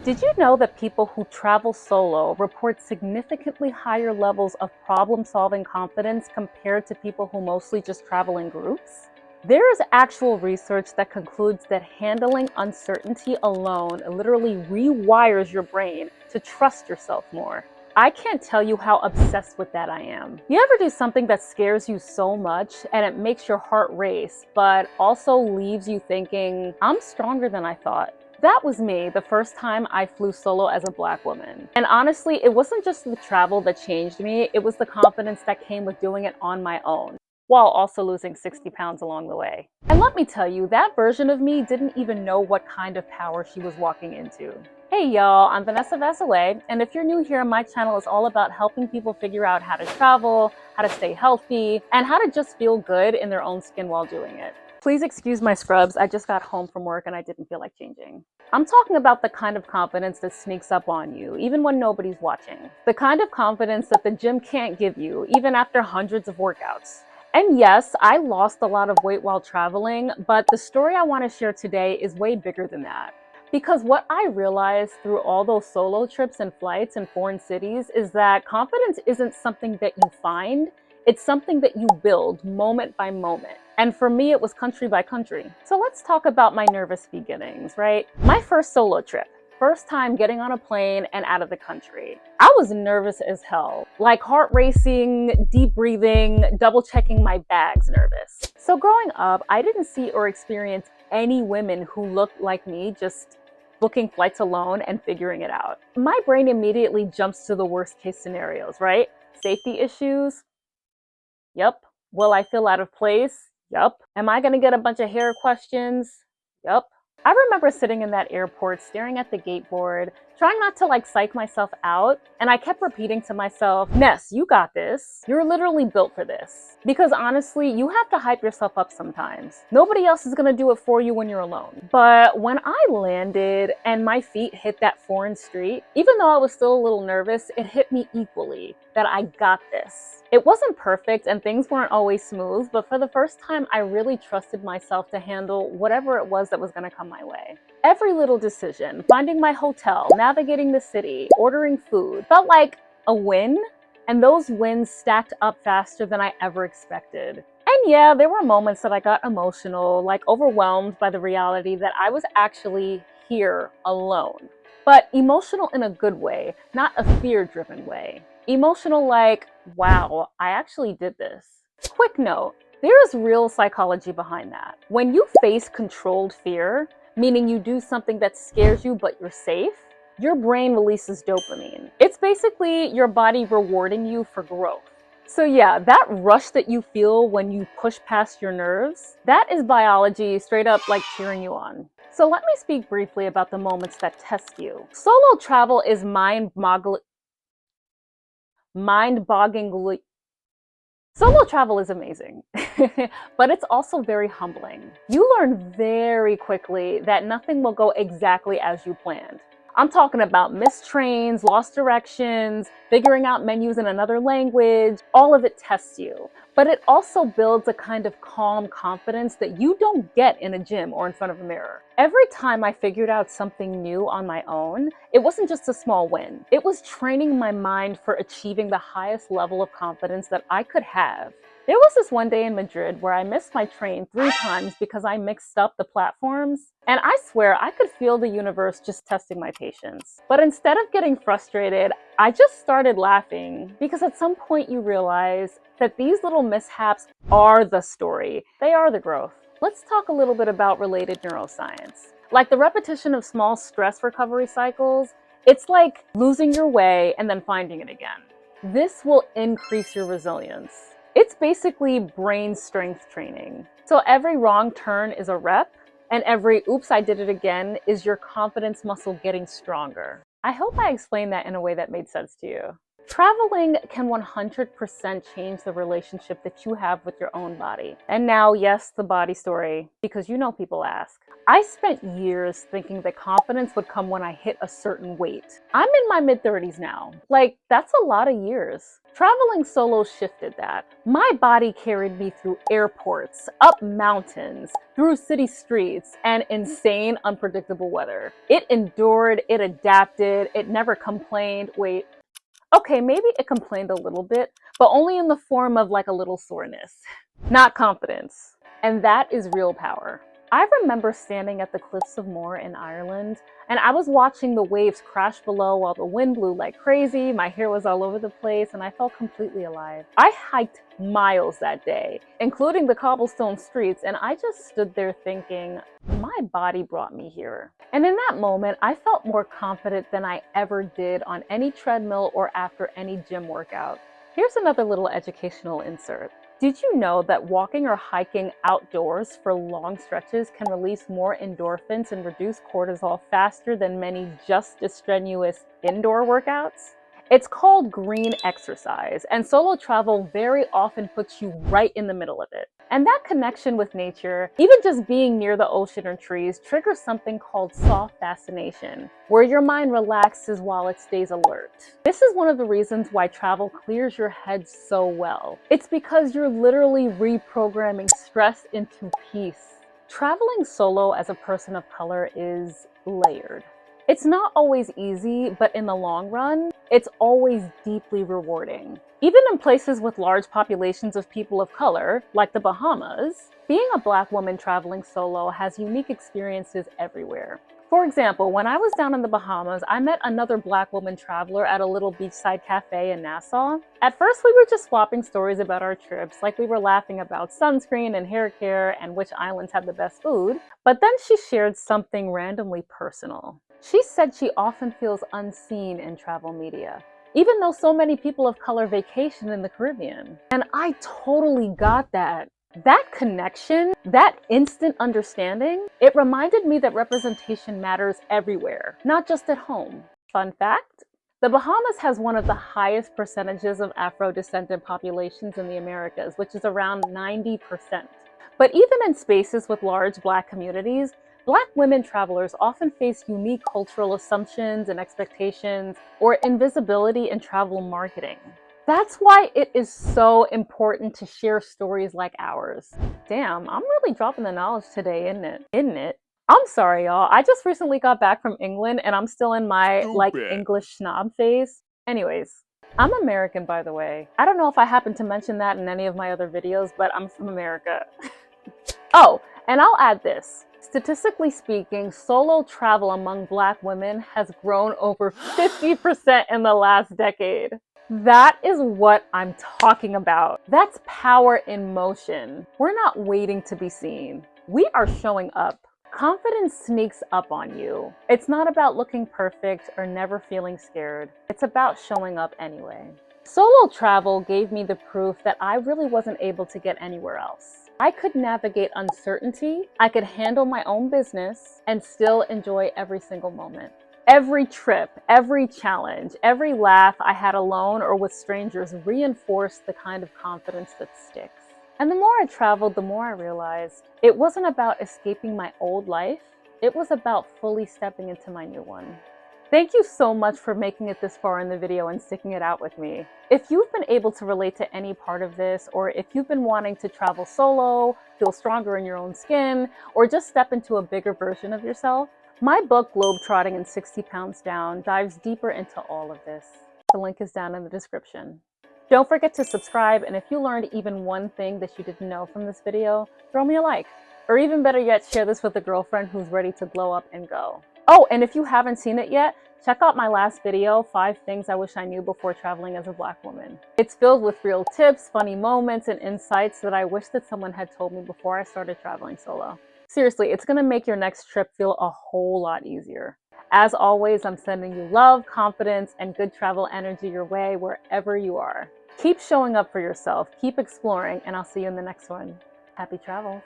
Did you know that people who travel solo report significantly higher levels of problem-solving confidence compared to people who mostly just travel in groups? There is actual research that concludes that handling uncertainty alone literally rewires your brain to trust yourself more. I can't tell you how obsessed with that I am. You ever do something that scares you so much and it makes your heart race, but also leaves you thinking, I'm stronger than I thought? That was me the first time I flew solo as a Black woman. And honestly, it wasn't just the travel that changed me, it was the confidence that came with doing it on my own, while also losing 60 pounds along the way. And let me tell you, that version of me didn't even know what kind of power she was walking into. Hey y'all, I'm Vanessa Vasile, and if you're new here, my channel is all about helping people figure out how to travel, how to stay healthy, and how to just feel good in their own skin while doing it. Please excuse my scrubs, I just got home from work and I didn't feel like changing. I'm talking about the kind of confidence that sneaks up on you, even when nobody's watching. The kind of confidence that the gym can't give you, even after hundreds of workouts. And yes, I lost a lot of weight while traveling, but the story I want to share today is way bigger than that. Because what I realized through all those solo trips and flights in foreign cities is that confidence isn't something that you find, it's something that you build moment by moment. And for me, it was country by country. So let's talk about my nervous beginnings, right? My first solo trip. First time getting on a plane and out of the country. I was nervous as hell, like heart racing, deep breathing, double checking my bags nervous. So growing up, I didn't see or experience any women who looked like me just booking flights alone and figuring it out. My brain immediately jumps to the worst case scenarios, right? Safety issues? Yep. Will I feel out of place? Yup. Am I gonna get a bunch of hair questions? Yup. I remember sitting in that airport, staring at the gate board, trying not to psych myself out, and I kept repeating to myself, Ness, you got this. You're literally built for this. Because honestly, you have to hype yourself up sometimes. Nobody else is gonna do it for you when you're alone. But when I landed and my feet hit that foreign street, even though I was still a little nervous, it hit me equally that I got this. It wasn't perfect and things weren't always smooth, but for the first time, I really trusted myself to handle whatever it was that was gonna come my way. Every little decision, finding my hotel, navigating the city, ordering food, felt like a win, and those wins stacked up faster than I ever expected. And yeah, there were moments that I got emotional, overwhelmed by the reality that I was actually here alone. But emotional in a good way, not a fear-driven way. Emotional like, wow, I actually did this. Quick note, there is real psychology behind that. When you face controlled fear, meaning you do something that scares you but you're safe, your brain releases dopamine. It's basically your body rewarding you for growth. So yeah, that rush that you feel when you push past your nerves, that is biology straight up cheering you on. So let me speak briefly about the moments that test you. Solo travel is mind-bogglingly. Solo travel is amazing, but it's also very humbling. You learn very quickly that nothing will go exactly as you planned. I'm talking about missed trains, lost directions, figuring out menus in another language. All of it tests you. But it also builds a kind of calm confidence that you don't get in a gym or in front of a mirror. Every time I figured out something new on my own, it wasn't just a small win. It was training my mind for achieving the highest level of confidence that I could have. There was this one day in Madrid where I missed my train 3 times because I mixed up the platforms. And I swear I could feel the universe just testing my patience. But instead of getting frustrated, I just started laughing because at some point you realize that these little mishaps are the story. They are the growth. Let's talk a little bit about related neuroscience. Like the repetition of small stress recovery cycles, it's like losing your way and then finding it again. This will increase your resilience. It's basically brain strength training. So every wrong turn is a rep, and every oops, I did it again is your confidence muscle getting stronger. I hope I explained that in a way that made sense to you. Traveling can 100% change the relationship that you have with your own body. And now, yes, the body story, because you know people ask. I spent years thinking that confidence would come when I hit a certain weight. I'm in my mid-30s now. Like, that's a lot of years. Traveling solo shifted that. My body carried me through airports, up mountains, through city streets, and insane, unpredictable weather. It endured, it adapted, it never complained. Wait. Okay, maybe it complained a little bit, but only in the form of like a little soreness, not confidence. And that is real power. I remember standing at the Cliffs of Moher in Ireland, and I was watching the waves crash below while the wind blew like crazy. My hair was all over the place, and I felt completely alive. I hiked miles that day, including the cobblestone streets, and I just stood there thinking, my body brought me here. And in that moment, I felt more confident than I ever did on any treadmill or after any gym workout. Here's another little educational insert. Did you know that walking or hiking outdoors for long stretches can release more endorphins and reduce cortisol faster than many just as strenuous indoor workouts? It's called green exercise, and solo travel very often puts you right in the middle of it. And that connection with nature, even just being near the ocean or trees, triggers something called soft fascination, where your mind relaxes while it stays alert. This is one of the reasons why travel clears your head so well. It's because you're literally reprogramming stress into peace. Traveling solo as a person of color is layered. It's not always easy, but in the long run, it's always deeply rewarding. Even in places with large populations of people of color, like the Bahamas, being a Black woman traveling solo has unique experiences everywhere. For example, when I was down in the Bahamas, I met another Black woman traveler at a little beachside cafe in Nassau. At first, we were just swapping stories about our trips, like we were laughing about sunscreen and hair care and which islands had the best food. But then she shared something randomly personal. She said she often feels unseen in travel media, even though so many people of color vacation in the Caribbean. And I totally got that. That connection, that instant understanding, it reminded me that representation matters everywhere, not just at home. Fun fact, the Bahamas has one of the highest percentages of Afro-descendant populations in the Americas, which is around 90%. But even in spaces with large Black communities, Black women travelers often face unique cultural assumptions and expectations, or invisibility in travel marketing. That's why it is so important to share stories like ours. Damn, I'm really dropping the knowledge today, isn't it? Isn't it? I'm sorry, y'all. I just recently got back from England and I'm still in my English snob phase. Anyways, I'm American, by the way. I don't know if I happened to mention that in any of my other videos, but I'm from America. Oh, and I'll add this. Statistically speaking, solo travel among Black women has grown over 50% in the last decade. That is what I'm talking about. That's power in motion. We're not waiting to be seen. We are showing up. Confidence sneaks up on you. It's not about looking perfect or never feeling scared. It's about showing up anyway. Solo travel gave me the proof that I really wasn't able to get anywhere else. I could navigate uncertainty, I could handle my own business, and still enjoy every single moment. Every trip, every challenge, every laugh I had alone or with strangers reinforced the kind of confidence that sticks. And the more I traveled, the more I realized it wasn't about escaping my old life, it was about fully stepping into my new one. Thank you so much for making it this far in the video and sticking it out with me. If you've been able to relate to any part of this, or if you've been wanting to travel solo, feel stronger in your own skin, or just step into a bigger version of yourself, my book, Globe-Trotting and 60 Pounds Down, dives deeper into all of this. The link is down in the description. Don't forget to subscribe, and if you learned even one thing that you didn't know from this video, throw me a like. Or even better yet, share this with a girlfriend who's ready to glow up and go. Oh, and if you haven't seen it yet, check out my last video, 5 Things I Wish I Knew Before Traveling as a Black Woman. It's filled with real tips, funny moments, and insights that I wish that someone had told me before I started traveling solo. Seriously, it's gonna make your next trip feel a whole lot easier. As always, I'm sending you love, confidence, and good travel energy your way wherever you are. Keep showing up for yourself, keep exploring, and I'll see you in the next one. Happy travels.